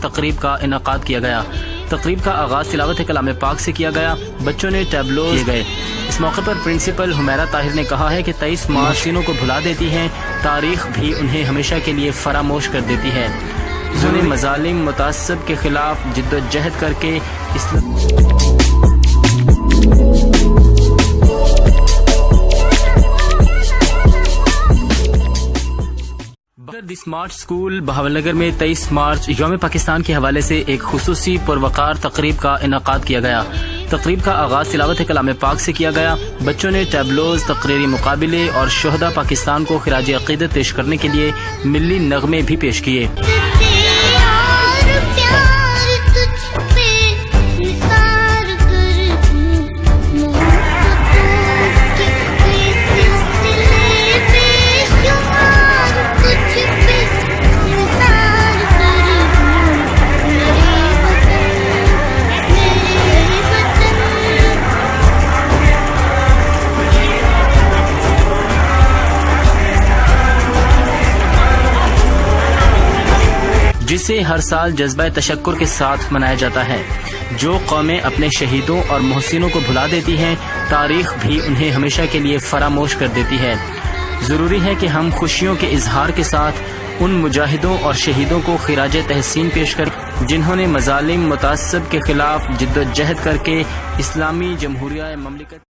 تقریب کا انعقاد کیا گیا۔ تقریب کا آغاز تلاوت کلام پاک سے کیا گیا۔ بچوں نے ٹیبلو کیے گئے۔ اس موقع پر پرنسپل حمیرہ طاہر نے کہا ہے کہ 23 مارچ محسنوں کو بھلا دیتی ہے، تاریخ بھی انہیں ہمیشہ کے لیے فراموش کر دیتی ہے۔ ظلم، مظالم، متعصب کے خلاف جد و جہد کر کے دی اسمارٹ اسکول بہاولنگر میں 23 مارچ یوم پاکستان کے حوالے سے ایک خصوصی پروقار تقریب کا انعقاد کیا گیا۔ تقریب کا آغاز تلاوت کلام پاک سے کیا گیا۔ بچوں نے ٹیبلوز، تقریری مقابلے اور شہداء پاکستان کو خراج عقیدت پیش کرنے کے لیے ملی نغمے بھی پیش کیے۔ جسے ہر سال جذبہ تشکر کے ساتھ منایا جاتا ہے۔ جو قومیں اپنے شہیدوں اور محسنوں کو بھلا دیتی ہیں، تاریخ بھی انہیں ہمیشہ کے لیے فراموش کر دیتی ہے۔ ضروری ہے کہ ہم خوشیوں کے اظہار کے ساتھ ان مجاہدوں اور شہیدوں کو خراج تحسین پیش کریں جنہوں نے مظالم، متعصب کے خلاف جد و جہد کر کے اسلامی جمہوریہ مملکت